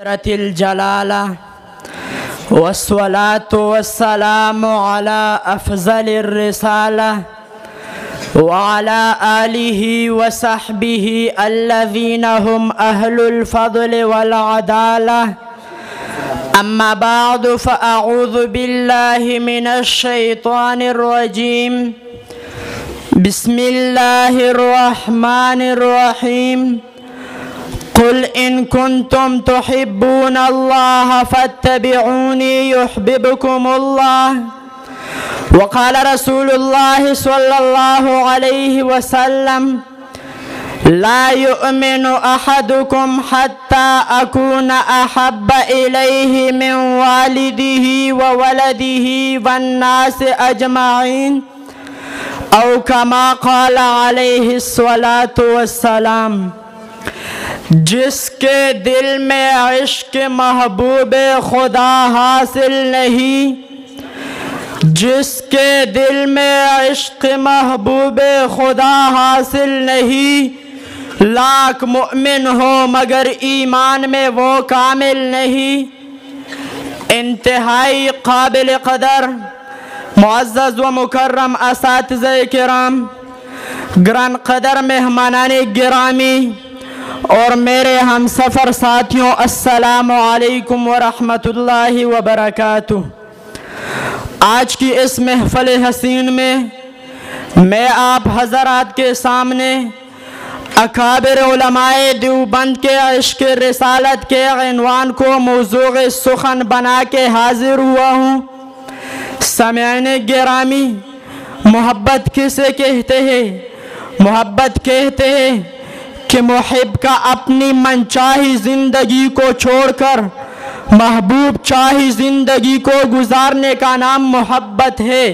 الجلالة والصلاة والسلام على أفضل الرسالة وعلى آله وصحبه الذين هم أهل الفضل والعدالة. أما بعد، فأعوذ بالله من الشيطان الرجيم. بسم الله الرحمن الرحيم. قل إن كنتم تحبون الله فاتبعوني يحببكم الله. وقال رسول الله صلى الله عليه وسلم: لا يؤمن أحدكم حتى أكون أحب إليه من والده وولده والناس أجمعين، أو كما قال عليه الصلاة والسلام. جس کے دل میں عشق محبوب خدا حاصل نہیں، جس کے دل میں عشق محبوب خدا حاصل نہیں، لاکھ مؤمن ہو مگر ایمان میں وہ کامل نہیں. انتہائی قابل قدر معزز و مکرم اساتذہ کرام، گران قدر مہمانان گرامی اور میرے ہم سفر ساتھیوں، السلام علیکم ورحمۃ اللہ وبرکاتہ. آج کی اس محفل حسین میں آپ حضرات کے سامنے اکابر علماء دیوبند کے عشق رسالت کے عنوان کو موضوع سخن بنا کے حاضر ہوا ہوں. سامعین گرامی، محبت کسے کہتے ہیں؟ محبت کہتے ہیں کہ محب کا اپنی منچاہی زندگی کو چھوڑ کر محبوب چاہی زندگی کو گزارنے کا نام محبت ہے.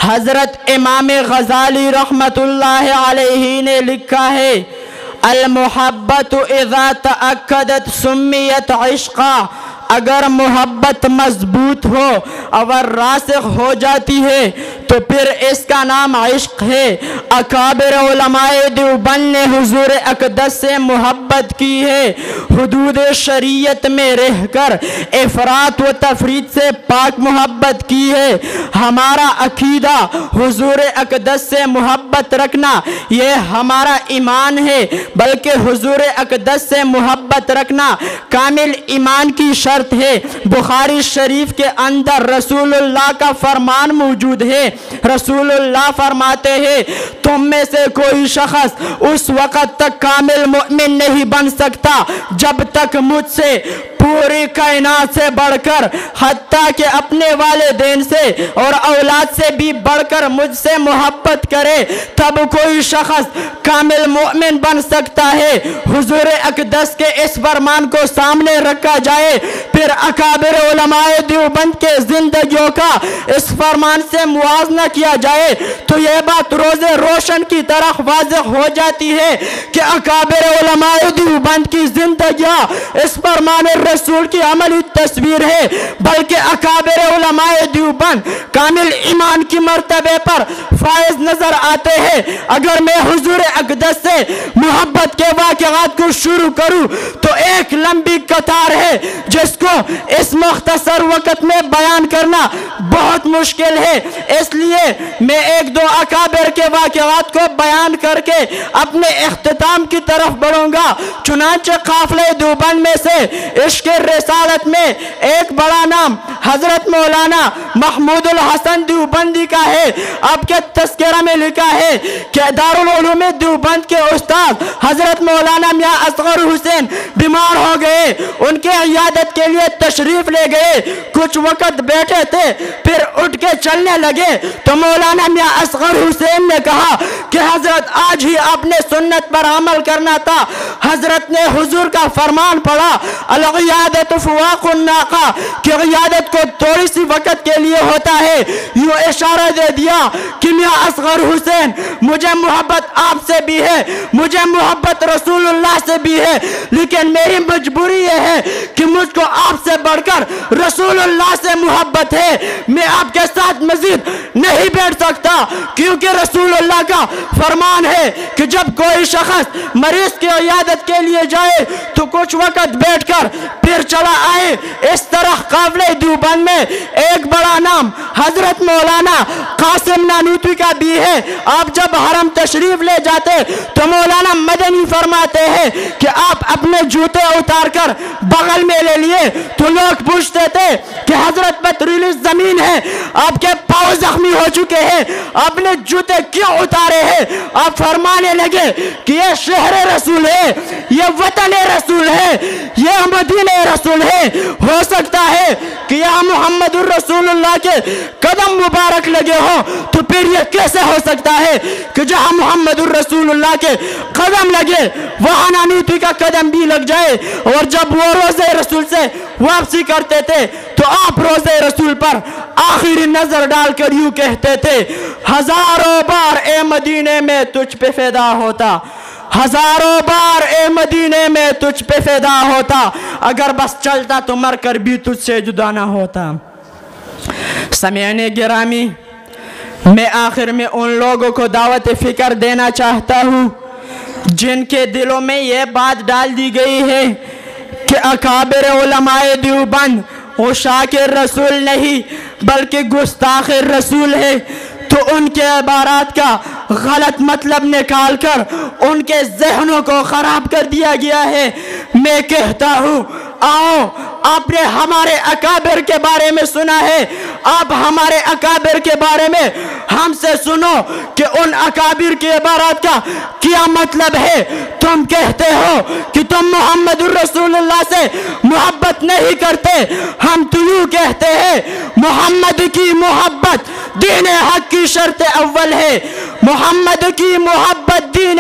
حضرت امام غزالی رحمت اللہ علیہ نے لکھا ہے: المحبت اذا تأکدت سمیت عشقا. اگر محبت مضبوط ہو اور راسخ ہو جاتی ہے تو پھر اس کا نام عشق ہے. اکابر علماء دیوبند نے حضور اقدس سے محبت کی ہے، حدود شریعت میں رہ کر افراط و تفریط سے پاک محبت کی ہے. ہمارا عقیدہ حضور اقدس سے محبت رکھنا یہ ہمارا ایمان ہے، بلکہ حضور اقدس سے محبت رکھنا کامل ایمان کی شرط ہے. بخاری شریف کے اندر رسول اللہ کا فرمان موجود ہے. رسول اللہ فرماتے ہیں: تم میں سے کوئی شخص اس وقت تک کامل مؤمن نہیں بن سکتا جب تک مجھ سے پوری کائنات سے بڑھ کر، حتیٰ کہ اپنے والدین سے اور اولاد سے بھی بڑھ کر مجھ سے محبت کرے، تب کوئی شخص کامل مؤمن بن سکتا ہے. حضور اقدس کے اس فرمان کو سامنے رکھا جائے، پھر اکابر علماء دیوبند کے زندگیوں کا اس فرمان سے موازنہ کیا جائے تو یہ بات روز روشن کی طرح واضح ہو جاتی ہے کہ اکابر علماء دیوبند کی زندگیاں اس فرمان رسول کی عملی تصویر ہے. بلکہ اکابر علماء دیوبند کامل ایمان کی مرتبے پر فائز نظر آتے ہیں. اگر میں حضور اقدس سے محبت کے واقعات کو شروع کروں تو ایک لمبی قطار ہے جس کو اس مختصر وقت میں بیان کرنا بہت مشکل ہے. اس لیے میں ایک دو اکابر کے واقعات کو بیان کر کے اپنے اختتام کی طرف بڑھوں گا. چنانچہ قافلہ دیوبند میں سے عشق رسالت میں ایک بڑا نام حضرت مولانا محمود الحسن دیوبندی کا ہے. آپ کے تذکرہ میں لکھا ہے کہ دارالعلوم دیوبند کے استاد حضرت مولانا میاں اصغر حسین بیمار ہو گئے. ان کے عیادت کے لیے تشریف لے گئے. کچھ وقت بیٹھے تھے، پھر اٹھ کے چلنے لگے تو مولانا میاں اصغر حسین نے کہا کہ حضرت آج ہی آپ نے سنت پر عمل کرنا تھا. حضرت نے حضور کا فرمان پڑھا: العیادت فواق الناقہ، کہ عیادت کو تھوڑی سی وقت کے لیے ہوتا ہے. یوں اشارہ دے دیا کہ میاں اصغر حسین، مجھے محبت آپ سے بھی ہے، مجھے محبت رسول اللہ سے بھی ہے، لیکن میری مجبوری یہ ہے کہ مجھ مجھ کو آپ سے بڑھ کر رسول اللہ سے محبت ہے، میں آپ کے ساتھ مزید نہیں بیٹھ سکتا، کیونکہ رسول اللہ کا فرمان ہے کہ جب کوئی شخص مریض کی عیادت کے لیے جائے تو کچھ وقت بیٹھ کر پھر چلا آئے۔ اس طرح قافلہ دیوبند میں ایک بڑا نام حضرت مولانا قاسم نانوتوی کا بھی ہے۔ آپ جب حرم تشریف لے جاتے تو مولانا مدنی فرماتے ہیں کہ آپ اپنے جوتے اتار کر بغل میں لے لیے تو لوگ پوچھتے تھے کہ حضرت پتریلی زمین ہے، آپ کے پاؤں زخمی ہو چکے ہیں، آپ نے جوتے کیوں اتارے ہیں؟ آپ فرمانے لگے کہ یہ شہر رسول ہے، یہ وطن رسول ہے، یہ مدینہ رسول ہے، ہو سکتا ہے کہ یہاں محمد الرسول اللہ کے قدم مبارک لگے ہو، تو پھر یہ کیسے ہو سکتا ہے کہ جہاں محمد الرسول اللہ کے قدم لگے وہاں نانوتوی کا قدم بھی لگ جائے؟ اور جب وہ روزے رسول سے واپسی کرتے تھے تو آپ روزے رسول پر آخری نظر ڈال کر یوں کہتے تھے، ہزاروں بار اے مدینے میں تجھ پہ فدا ہوتا، ہزاروں بار اے مدینے میں تجھ پہ فدا ہوتا، اگر بس چلتا تو مر کر بھی تجھ سے جدا نہ ہوتا۔ سامعین گرامی، میں آخر میں ان لوگوں کو دعوت فکر دینا چاہتا ہوں جن کے دلوں میں یہ بات ڈال دی گئی ہے کہ اکابر علماء دیوبند وہ شاکر رسول نہیں بلکہ گستاخ رسول ہے، تو ان کے عبارات کا غلط مطلب نکال کر ان کے ذہنوں کو خراب کر دیا گیا ہے۔ میں کہتا ہوں، آؤ، آپ نے ہمارے اکابر کے بارے میں سنا ہے، آپ ہمارے اکابر کے بارے میں ہم سے سنو کہ ان اکابر کی عبارات کا کیا مطلب ہے۔ تم کہتے ہو کہ تم محمد الرسول اللہ سے محبت نہیں کرتے، ہم تو یوں کہتے ہیں محمد کی محبت دین حق کی شرط اول ہے، محمد کی محبت دین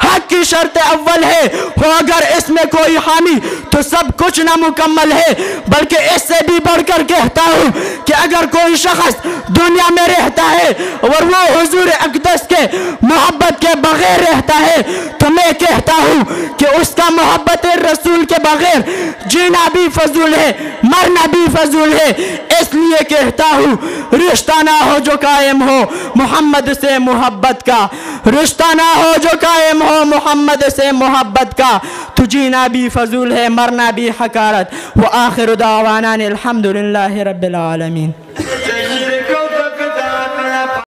حق کی شرط اول ہے، ہو اگر اس میں کوئی خامی تو سب کچھ نامکمل ہے۔ بلکہ اس سے بھی بڑھ کر کہتا ہوں کہ اگر کوئی شخص دنیا میں رہتا ہے اور وہ حضور اقدس کے محبت کے بغیر رہتا ہے تو میں کہتا ہوں کہ اس کا محبت رسول کے بغیر جینا بھی فضول ہے، مرنا بھی فضول ہے۔ اس لیے کہتا ہوں، رشتہ نہ ہو جو قائم ہو محمد سے محبت کا، رشتہ نہ ہو جو قائم ہو محمد سے محبت کا، تو جینا بھی فضول ہے، مرنا بھی حقارت۔ وآخر دعوانا الحمدللہ رب العالمین۔